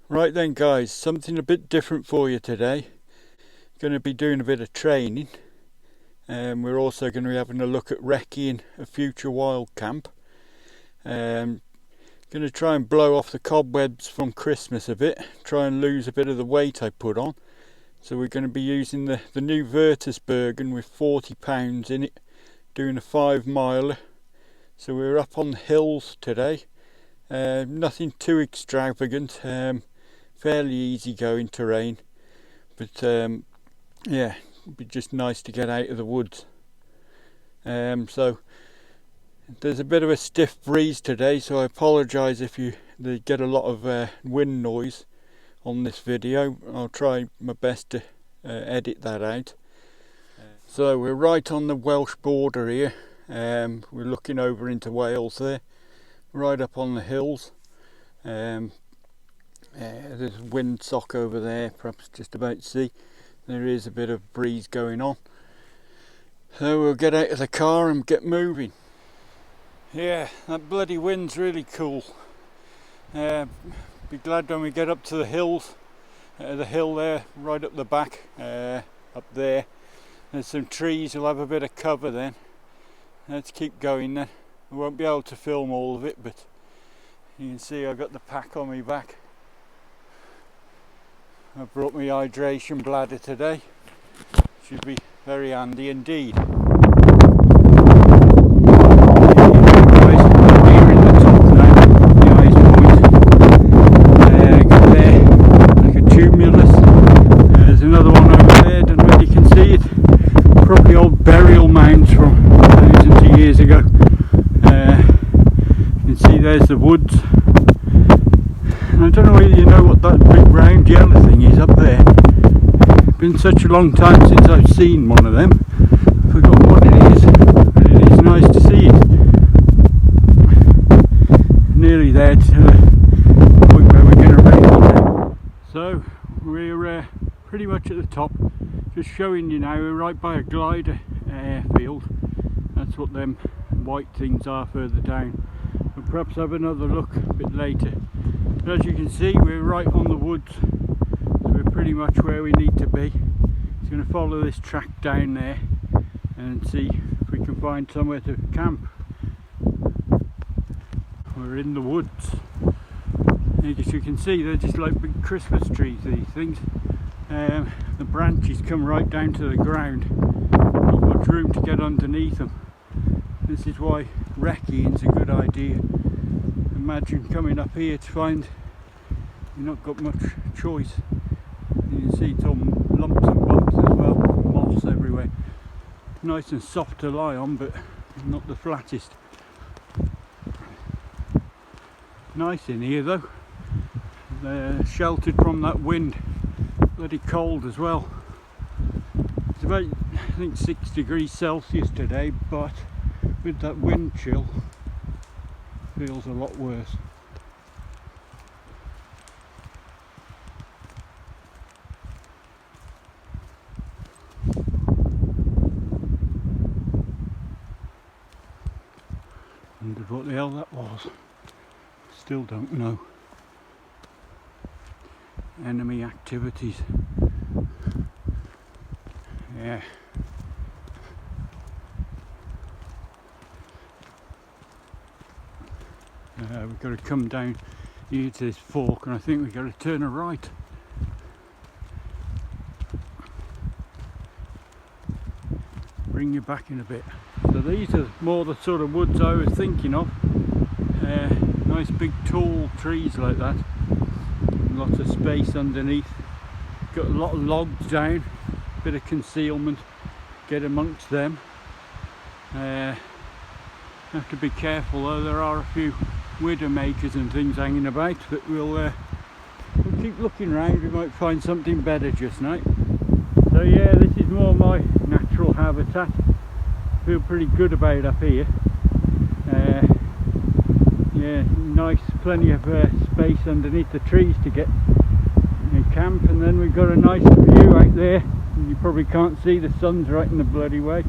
Right then guys, something a bit different for you today. Going to be doing a bit of training, and we're also going to be having a look at recceing a future wild camp. Going to try and blow off the cobwebs from Christmas a bit, try and lose a bit of the weight I put on. So we're going to be using the new bergen with 40 pounds in it, doing a 5 miler. So we're up on the hills today, nothing too extravagant. Fairly easy going terrain, but yeah, it'd be just nice to get out of the woods. So there's a bit of a stiff breeze today, so I apologise if you get a lot of wind noise on this video. I'll try my best to edit that out. So we're right on the Welsh border here. We're looking over into Wales there, right up on the hills. There's windsock over there, perhaps just about to see. There is a bit of breeze going on. So we'll get out of the car and get moving. Yeah, that bloody wind's really cool. Be glad when we get up to the hills. The hill there, right up the back, up there. There's some trees, we'll have a bit of cover then. Let's keep going then. I won't be able to film all of it, but you can see I've got the pack on my back. I brought my hydration bladder today. Should be very handy indeed. There's another one over there, don't know if you can see it. Probably old burial mounds from thousands of years ago. You can see there's the woods. I don't know whether you know what that big round yellow thing is up there. It's been such a long time since I've seen one of them. I've forgotten what it is, but it is nice to see it. Nearly there to the point where we're going to race now. So we're pretty much at the top. Just showing you now, we're right by a glider airfield. That's what them white things are further down. We'll perhaps have another look a bit later. But as you can see, we're right on the woods, so we're pretty much where we need to be. Just going to follow this track down there and see if we can find somewhere to camp. We're in the woods. As you can see, they're just like big Christmas trees, these things. The branches come right down to the ground, not much room to get underneath them. This is why recceing's a good idea. Imagine coming up here to find you've not got much choice. You can see it's all lumps and bumps as well, moss everywhere. Nice and soft to lie on, but not the flattest. Nice in here though. They're sheltered from that wind. Bloody cold as well. It's about, I think, 6 degrees Celsius today, but with that wind chill, feels a lot worse. Wondered what the hell that was. Still don't know. Enemy activities. Yeah. We've got to come down here to this fork, and I think we've got to turn a right. Bring you back in a bit. So these are more the sort of woods I was thinking of. Nice big tall trees like that. Lots of space underneath. Got a lot of logs down. Bit of concealment. Get amongst them. Have to be careful though, there are a few widow makers and things hanging about, but we'll keep looking around. We might find something better just now. So yeah, this is more my natural habitat. Feel pretty good about up here. Yeah, nice, plenty of space underneath the trees to get camp, and then we've got a nice view out there. You probably can't see, the sun's right in the bloody way.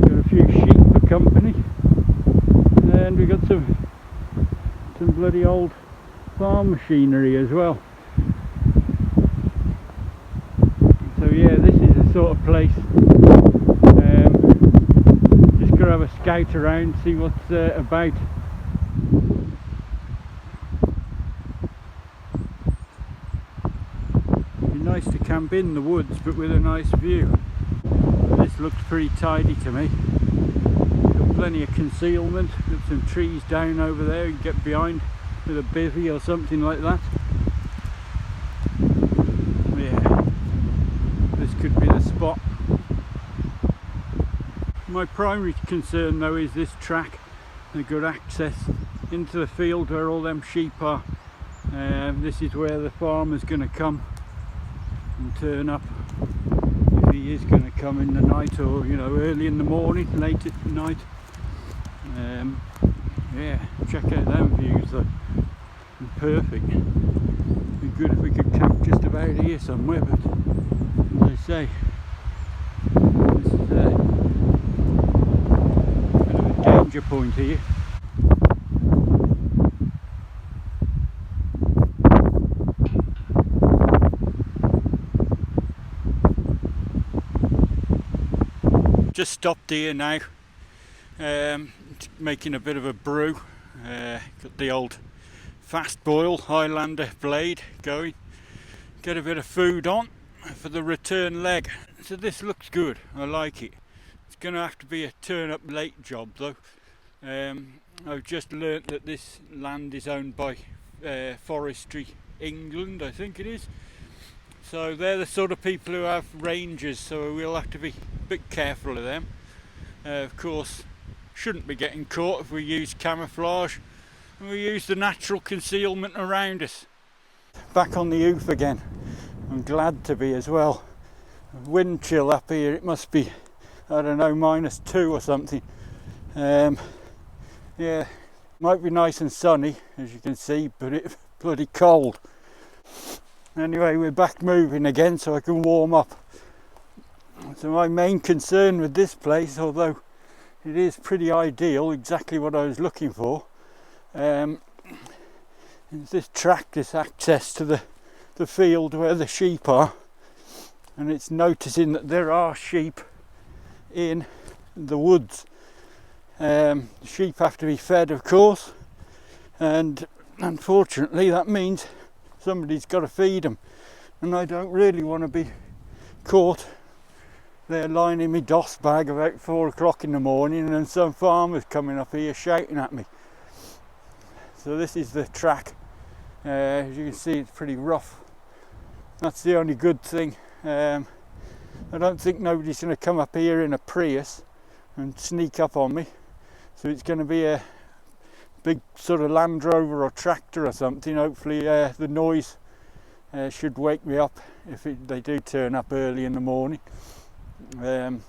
Got a few sheep for company, and we've got some bloody old farm machinery as well. So yeah, this is the sort of place. Just gonna have a scout around, see what's about. It'd be nice to camp in the woods, but with a nice view. This looks pretty tidy to me. Got plenty of concealment. Got some trees down over there you can get behind with a bivvy or something like that. Yeah, this could be the spot. My primary concern though is this track, the good access into the field where all them sheep are. This is where the farmer's going to come and turn up, if he is going to come in the night, or you know, early in the morning, late at night. Yeah, check out them views though. Perfect. It'd be good if we could camp just about here somewhere, but as I say, this is a bit of a danger point here. Just stopped here now, making a bit of a brew. Got the old fast boil Highlander blade going. Get a bit of food on for the return leg. So this looks good, I like it. It's going to have to be a turn up late job though. I've just learnt that this land is owned by Forestry England, I think it is. So they're the sort of people who have rangers, so we'll have to be a bit careful of them. Of course, shouldn't be getting caught if we use camouflage and we use the natural concealment around us. Back on the hoof again. I'm glad to be as well. Wind chill up here, it must be, I don't know, -2 or something. Yeah, might be nice and sunny as you can see, but it's bloody cold. Anyway, we're back moving again so I can warm up. So my main concern with this place, although it is pretty ideal, exactly what I was looking for, is this track, this access to the field where the sheep are. And it's noticing that there are sheep in the woods. Sheep have to be fed, of course, and unfortunately that means somebody's got to feed them, and I don't really want to be caught there lying in my DOS bag about 4 o'clock in the morning and some farmers coming up here shouting at me. So this is the track. As you can see, it's pretty rough. That's the only good thing. I don't think nobody's going to come up here in a Prius and sneak up on me, so it's going to be a big sort of Land Rover or tractor or something. Hopefully the noise should wake me up if they do turn up early in the morning. The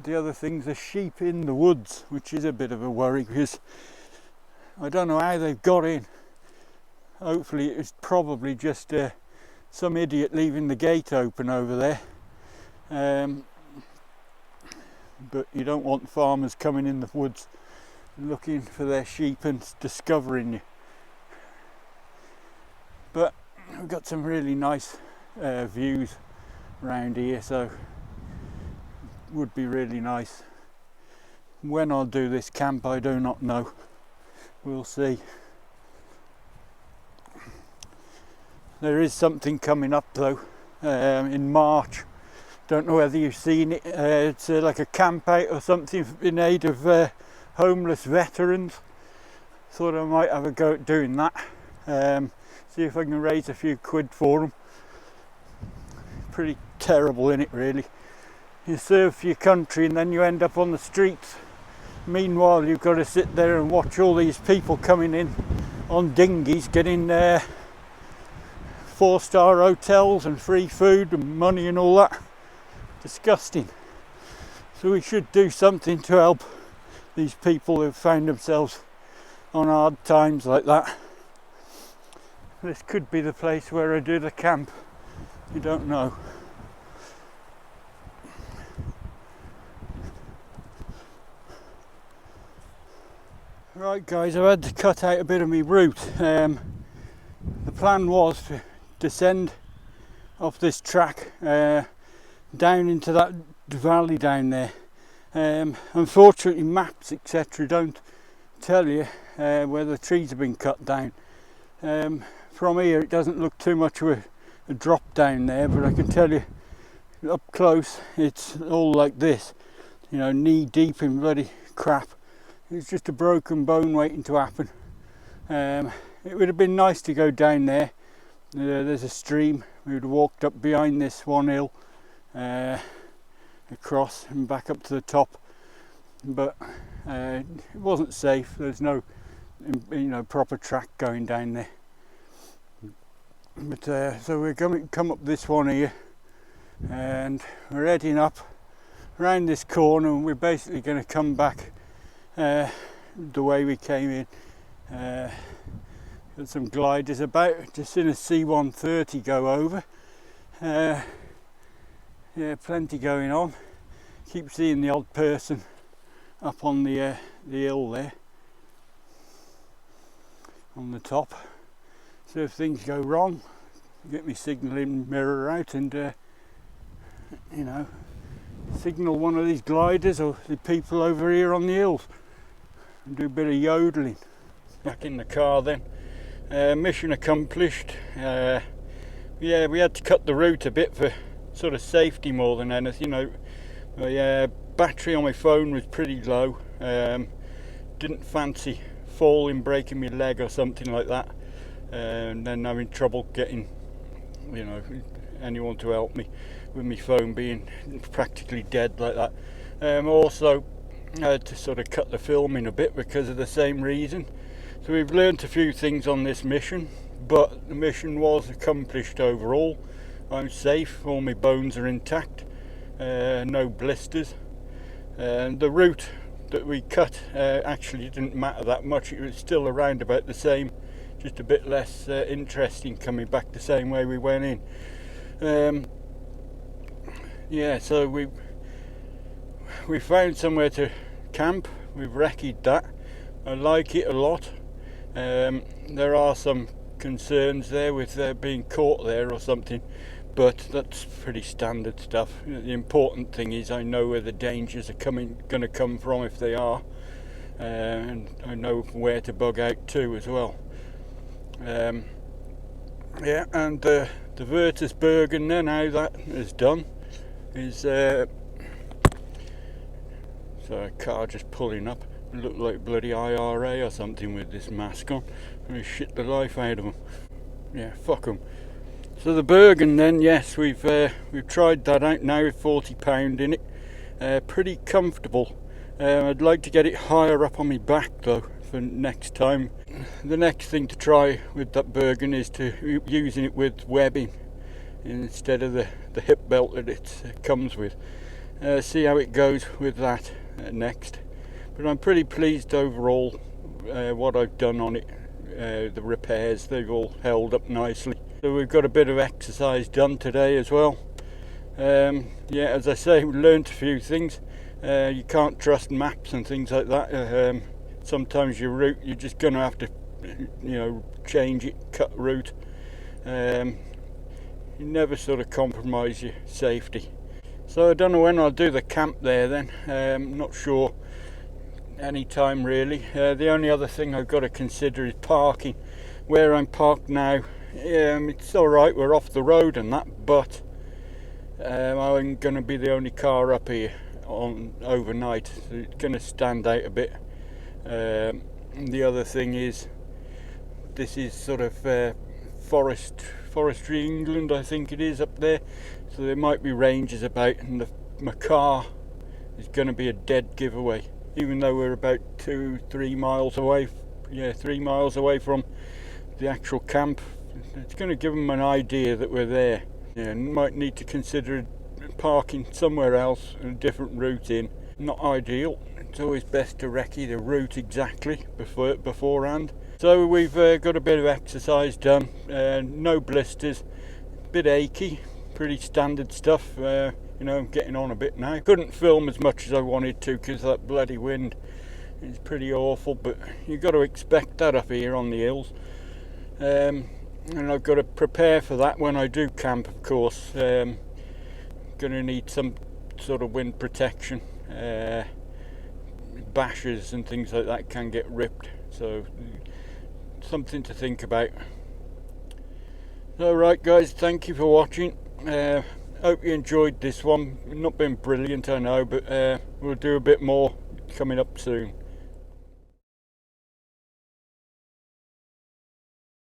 other thing's the sheep in the woods, which is a bit of a worry because I don't know how they've got in. Hopefully it was probably just some idiot leaving the gate open over there. But you don't want farmers coming in the woods looking for their sheep and discovering you. But we've got some really nice views around here, so would be really nice. When I'll do this camp I do not know, we'll see. There is something coming up though, in March. Don't know whether you've seen it. It's like a camp out or something in aid of homeless veterans. Thought I might have a go at doing that. See if I can raise a few quid for them. Pretty terrible, isn't it, really? You serve for your country and then you end up on the streets. Meanwhile you've got to sit there and watch all these people coming in on dinghies, getting 4-star hotels and free food and money and all that. Disgusting. So we should do something to help these people who've found themselves on hard times like that. This could be the place where I do the camp. You don't know. Right guys, I've had to cut out a bit of my route. The plan was to descend off this track down into that valley down there. Unfortunately maps etc don't tell you where the trees have been cut down. From here it doesn't look too much of a drop down there, but I can tell you up close it's all like this, you know, knee deep in bloody crap. It's just a broken bone waiting to happen. It would have been nice to go down there. There's a stream. We would have walked up behind this one hill, across and back up to the top, but it wasn't safe. There's no, you know, proper track going down there. But so we're going to come up this one here, and we're heading up around this corner, and we're basically going to come back the way we came in. Got some gliders about, just seen a C-130 go over. Yeah, plenty going on. Keep seeing the odd person up on the hill there on the top. So if things go wrong, get my signalling mirror out and you know, signal one of these gliders or the people over here on the hills and do a bit of yodeling. Back in the car then. Mission accomplished. Yeah, we had to cut the route a bit for sort of safety more than anything. You know, my battery on my phone was pretty low. Didn't fancy falling, breaking my leg or something like that, and then having trouble getting, you know, anyone to help me with my phone being practically dead like that. Also I had to sort of cut the filming a bit because of the same reason. So we've learnt a few things on this mission, but the mission was accomplished overall. I'm safe, all my bones are intact, no blisters. The route that we cut actually didn't matter that much. It was still around about the same, just a bit less interesting coming back the same way we went in. Yeah, so we found somewhere to camp. We've recce'd that. I like it a lot. There are some concerns there with being caught there or something, but that's pretty standard stuff. The important thing is I know where the dangers are going to come from if they are, and I know where to bug out to as well. Yeah, and the bergen there, now that is done, is so a car just pulling up. It looked like bloody IRA or something with this mask on. I shit the life out of them. Yeah, fuck them. So the bergen then, yes, we've tried that out now with £40 in it. Pretty comfortable. I'd like to get it higher up on my back though for next time. The next thing to try with that bergen is to using it with webbing instead of the hip belt that it comes with. See how it goes with that next. But I'm pretty pleased overall what I've done on it. The repairs, they've all held up nicely. So we've got a bit of exercise done today as well. Yeah, as I say, we learned a few things. You can't trust maps and things like that. Sometimes your route, you're just going to have to, you know, change it, cut route. You never sort of compromise your safety. So I don't know when I'll do the camp there then. Not sure. Any time really. The only other thing I've got to consider is parking. Where I'm parked now, it's alright, we're off the road and that, but I'm going to be the only car up here on overnight, so it's going to stand out a bit. The other thing is, this is sort of forestry England, I think it is up there, so there might be rangers about, and my car is going to be a dead giveaway. Even though we're about 2-3 miles away, 3 miles away from the actual camp, it's going to give them an idea that we're there. Yeah, might need to consider parking somewhere else and a different route in. Not ideal. It's always best to recce the route exactly beforehand. So we've got a bit of exercise done. No blisters, bit achy, pretty standard stuff. You know, I'm getting on a bit now. Couldn't film as much as I wanted to because of that bloody wind. It's pretty awful, but you've got to expect that up here on the hills. And I've got to prepare for that when I do camp, of course. Going to need some sort of wind protection. Bashes and things like that can get ripped, so something to think about. Alright guys, thank you for watching. Hope you enjoyed this one. Not been brilliant, I know, but we'll do a bit more coming up soon.